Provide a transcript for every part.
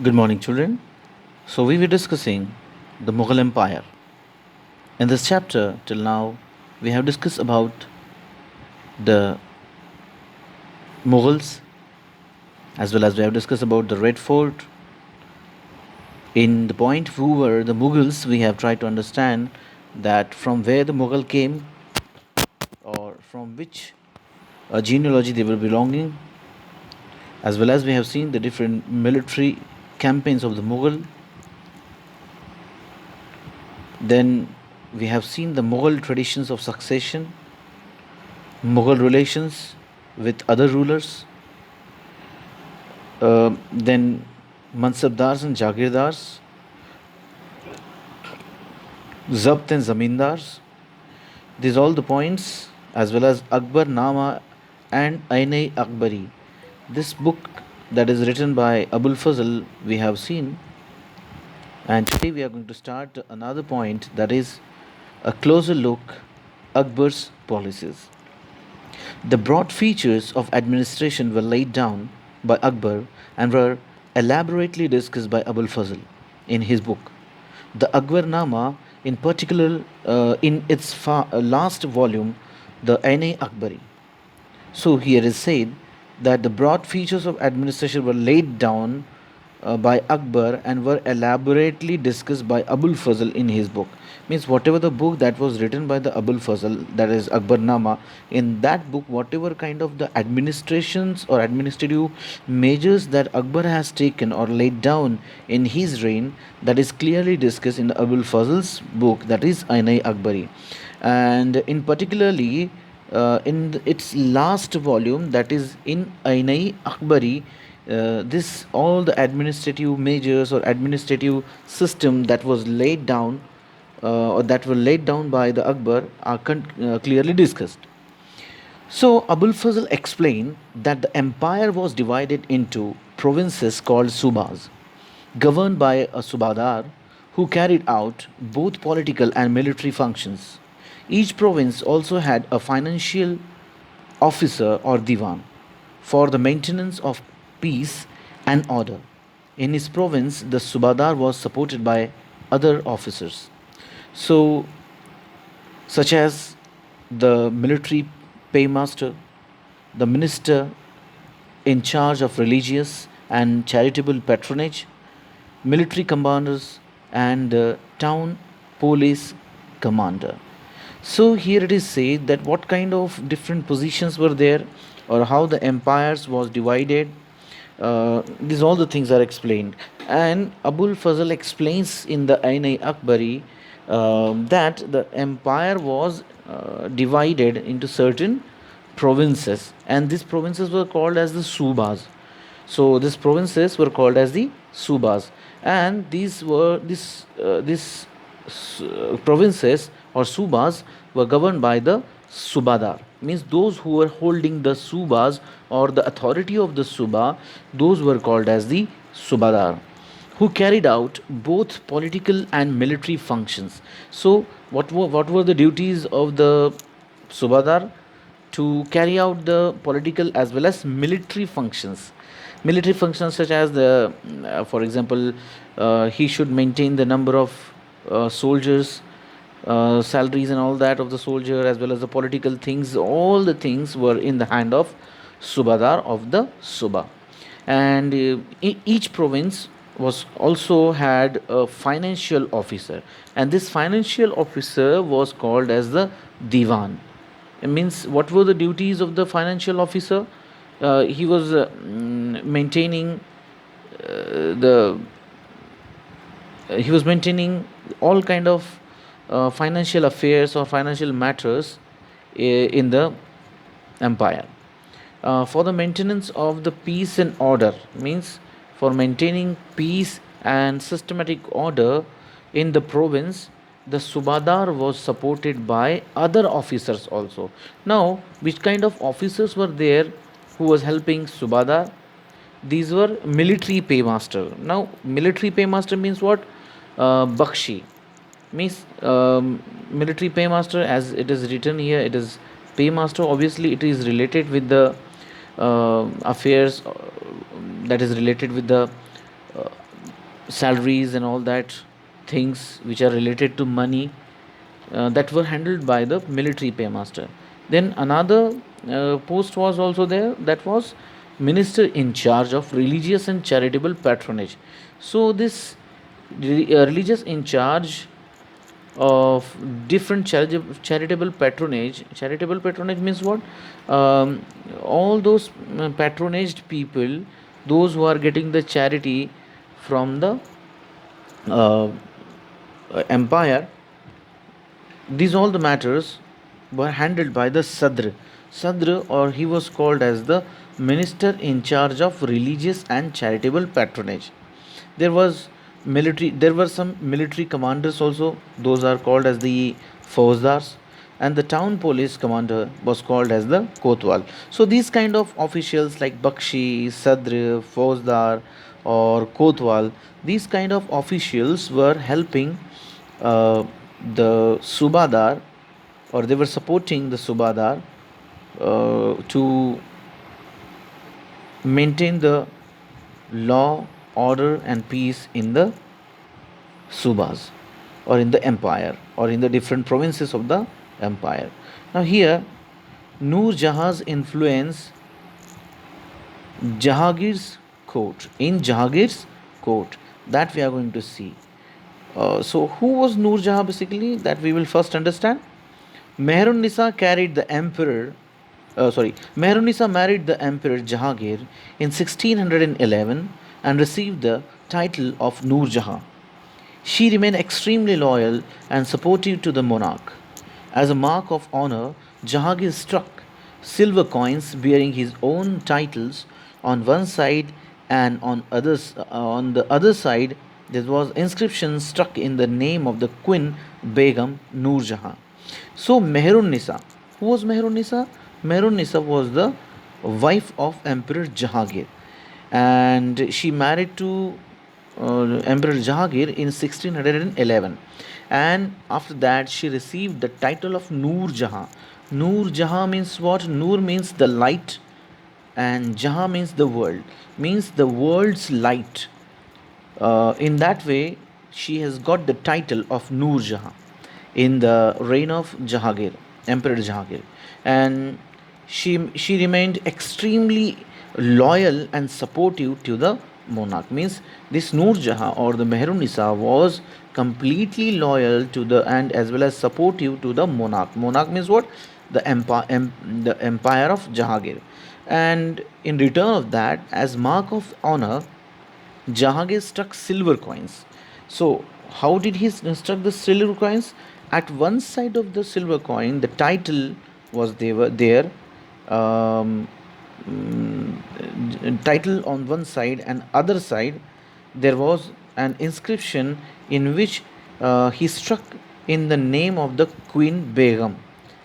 Good morning, children. So, we were discussing the Mughal Empire. In this chapter, till now, we have discussed about the Mughals as well as we have discussed about the Red Fort. In the point who were the Mughals, we have tried to understand that from where the Mughal came or from which genealogy they were belonging, as well as we have seen the different military campaigns of the Mughal. Then we have seen the Mughal traditions of succession, Mughal relations with other rulers, then Mansabdars and Jagirdars, Zabt and Zamindars. These all the points, as well as Akbar Nama and Aine Akbari. This book that is written by Abul Fazl we have seen, and today we are going to start another point, that is a closer look Akbar's policies. The broad features of administration were laid down by Akbar and were elaborately discussed by Abul Fazl in his book. The Akbarnama, in particular, in its last volume, the Aine Akbari. So here is said that the broad features of administration were laid down by Akbar and were elaborately discussed by Abul Fazl in his book. Means whatever the book that was written by the Abul Fazl, that is Akbarnama, in that book, whatever kind of the administrations or administrative measures that Akbar has taken or laid down in his reign, that is clearly discussed in Abul Fazl's book, that is Ainai Akbari. And in particularly, its last volume, that is in Ainai Akbari, this all the administrative measures or administrative system that was laid down or that were laid down by the Akbar are clearly discussed. So Abul Fazl explained that the empire was divided into provinces called subas, governed by a subadar who carried out both political and military functions. Each province also had a financial officer or divan for the maintenance of peace and order. In his province, the subadar was supported by other officers, so such as the military paymaster, the minister in charge of religious and charitable patronage, military commanders, and the town police commander. So here it is said that what kind of different positions were there, or how the empires was divided. These all the things are explained, and Abul Fazl explains in the Ain Akbari that the empire was divided into certain provinces, and these provinces were called as the subas. So these provinces were called as the subas, and these provinces or subas were governed by the subadar. Means those who were holding the subas or the authority of the suba, those were called as the subadar, who carried out both political and military functions. So what were the duties of the subadar? To carry out the political as well as military functions. Military functions such as the, for example, he should maintain the number of soldiers, salaries and all that of the soldier, as well as the political things. All the things were in the hand of subadar of the suba, and each province was also had a financial officer, and this financial officer was called as the divan. It means what were the duties of the financial officer? He was maintaining the he was maintaining all kind of financial affairs or financial matters in the empire. For the maintenance of the peace and order, means for maintaining peace and systematic order in the province, the subadar was supported by other officers also. Now, which kind of officers were there who was helping subadar? These were military paymaster. Now military paymaster means what? Bakshi means military paymaster, as it is written here, it is paymaster. Obviously it is related with the affairs that is related with the salaries and all that things which are related to money, that were handled by the military paymaster. Then another post was also there, that was minister in charge of religious and charitable patronage. So this religious in charge of different charitable patronage. Charitable patronage means what? um, all those patronaged people, those who are getting the charity from the uh, empire, these all the matters were handled by the Sadr. Sadr, or he was called as the minister in charge of religious and charitable patronage. There were some military commanders also, those are called as the Fauzdars, and the town police commander was called as the Kotwal. So these kind of officials like Bakshi, Sadr, Fauzdar or Kotwal, these kind of officials were helping the Subadar, or they were supporting the Subadar to maintain the law, order, and peace in the Subas, or in the empire, or in the different provinces of the empire. Now, here, Noor Jahan's influence Jahangir's court, in Jahangir's court, that we are going to see. So, who was Noor Jahan basically? That we will first understand. Meherun-Nisa carried the emperor, Meherun-Nisa married the emperor Jahangir in 1611 and received the title of Noor Jahan. She remained extremely loyal and supportive to the monarch. As a mark of honor, Jahangir struck silver coins bearing his own titles on one side, and on the other side there was inscription struck in the name of the Queen Begum Noor Jahan. So Meherun Nisa, who was Meherun Nisa? Meherun Nisa was the wife of Emperor Jahangir, and she married to Emperor Jahangir in 1611, and after that she received the title of Noor Jahan. Noor Jahan means what? Noor means the light, and Jahan means the world, means the world's light. In that way, she has got the title of Noor Jahan in the reign of Jahangir, Emperor Jahangir, and she remained extremely loyal and supportive to the monarch. Means this Noor Jahan, or the Meherun Nisa, was completely loyal to the, and as well as supportive to the monarch. Monarch means what? The empire of Jahangir. And in return of that, as mark of honor, Jahangir struck silver coins. So, how did he struck the silver coins? At one side of the silver coin, the title was there. Um, Title on one side, and other side there was an inscription in which he struck in the name of the Queen Begum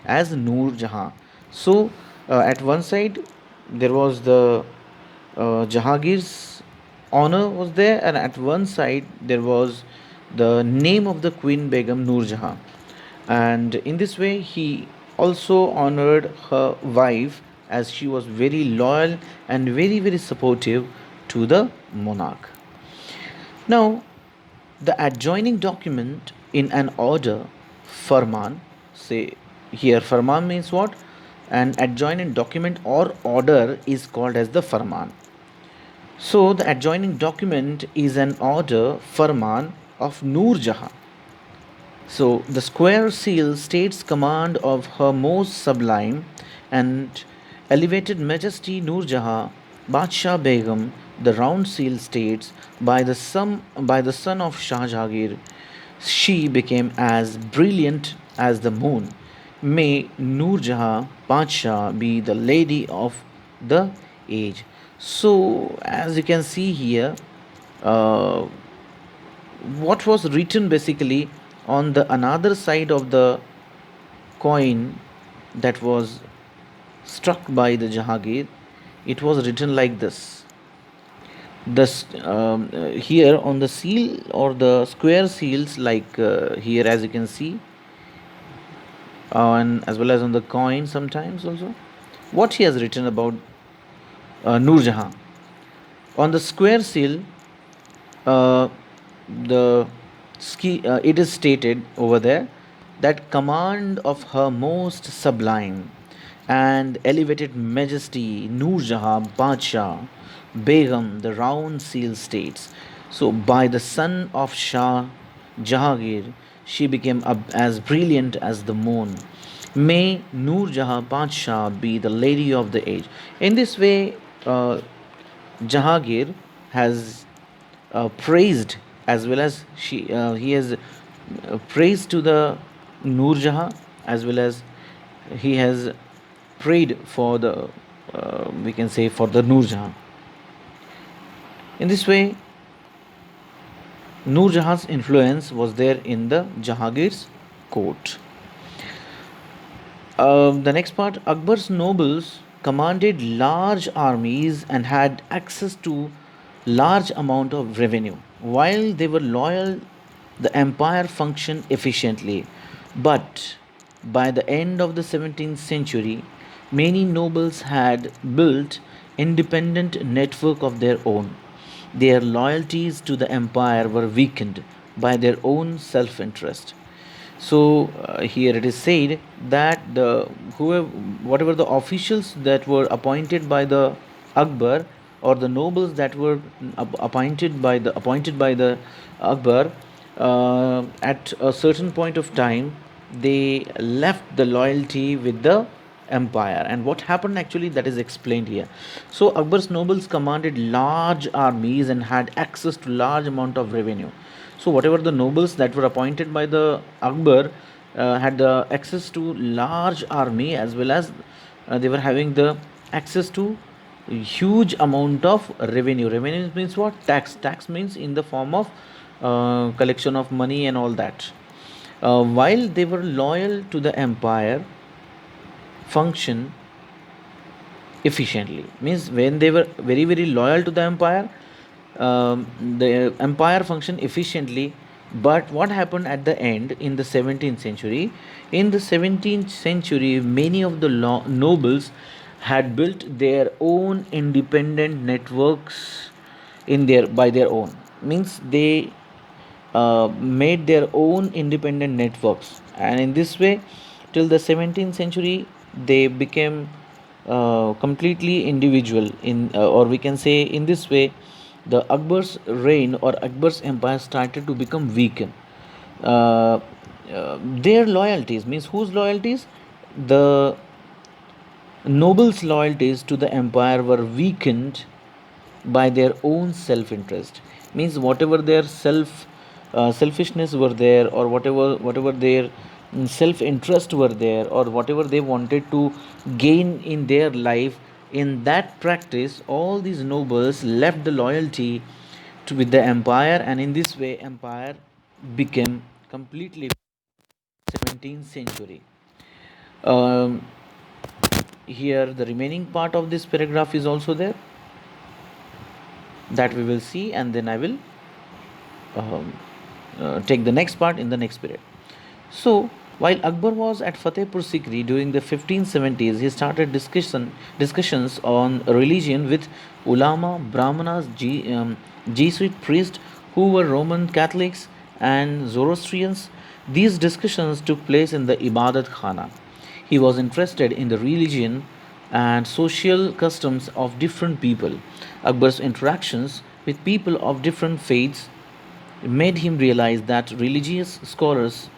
as Noor Jahan. So, at one side there was the Jahangir's honor was there, and at one side there was the name of the Queen Begum Noor Jahan. And in this way, he also honored her wife, as she was very loyal and very, very supportive to the monarch. Now, the adjoining document in an order, Farman, say here, Farman means what? An adjoining document or order is called as the Farman. So, the adjoining document is an order, Farman, of Noor Jahan. So, the square seal states command of Her Most Sublime and Elevated Majesty Noor Jahan, Badshah Begum. The round seal states, by the son of Shah Jahangir, she became as brilliant as the moon. May Noor Jahan Badshah be the lady of the age. So, as you can see here, uh, what was written basically on the another side of the coin that was struck by the Jahangir, it was written like this. This here on the seal, or the square seals, like here as you can see, and as well as on the coin sometimes also, what he has written about Noor Jahan. On the square seal, it is stated over there that command of her most sublime and elevated majesty Noor Jahan Badshah Begum, the round seal states. So, by the son of Shah Jahangir, she became as brilliant as the moon. May Noor Jahan Badshah be the lady of the age. In this way, Jahangir has praised, as well as he has praised to the Noor Jahan, as well as he has prayed for the we can say for the Noor Jahan. In this way, Noor Jahan's influence was there in the Jahangir's court. The next part, Akbar's nobles commanded large armies and had access to large amount of revenue. While they were loyal, the empire functioned efficiently. But by the end of the 17th century, many nobles had built independent network of their own. Their loyalties to the empire were weakened by their own self-interest. So here it is said that whatever the officials that were appointed by the Akbar, or the nobles that were appointed by the Akbar, at a certain point of time, they left the loyalty with the empire. And what happened actually, that is explained here. So Akbar's nobles commanded large armies and had access to large amount of revenue. So whatever the nobles that were appointed by the Akbar had the access to large army, as well as they were having the access to huge amount of revenue. Revenue means what? Tax means in the form of collection of money and all that. While they were loyal to the empire, function efficiently, means when they were very loyal to the empire, the empire functioned efficiently. But what happened at the end in the 17th century? In the 17th century, many of the nobles had built their own independent networks in their by their own, means they made their own independent networks, and in this way, till the 17th century, they became completely individual or we can say in this way, the Akbar's reign or Akbar's empire started to become weakened. Their loyalties, means whose loyalties? The nobles' loyalties to the empire were weakened by their own self-interest, means whatever their selfishness were there, or whatever their self-interest were there, or whatever they wanted to gain in their life, in that practice all these nobles left the loyalty with the empire, and in this way empire became completely 17th century. um, Here the remaining part of this paragraph is also there, that we will see, and then I will um, take the next part in the next period. So, while Akbar was at Fatehpur Sikri during the 1570s, he started discussions on religion with ulama, brahmanas, Jesuit priests who were Roman Catholics and Zoroastrians. These discussions took place in the Ibadat Khana. He was interested in the religion and social customs of different people. Akbar's interactions with people of different faiths made him realize that religious scholars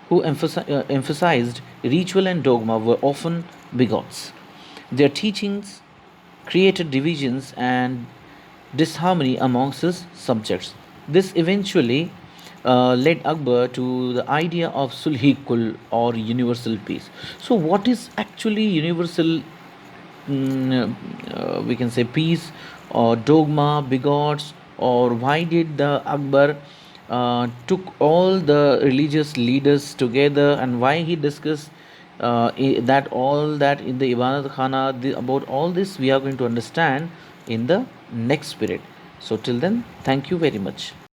who emphasized ritual and dogma were often bigots. Their teachings created divisions and disharmony amongst his subjects. This eventually led Akbar to the idea of sulhi kul, or universal peace. So, what is actually universal, we can say, peace or dogma, bigots, or why did the Akbar took all the religious leaders together, and why he discussed that all that in the Ibadat Khana? About all this we are going to understand in the next period. So till then, thank you very much.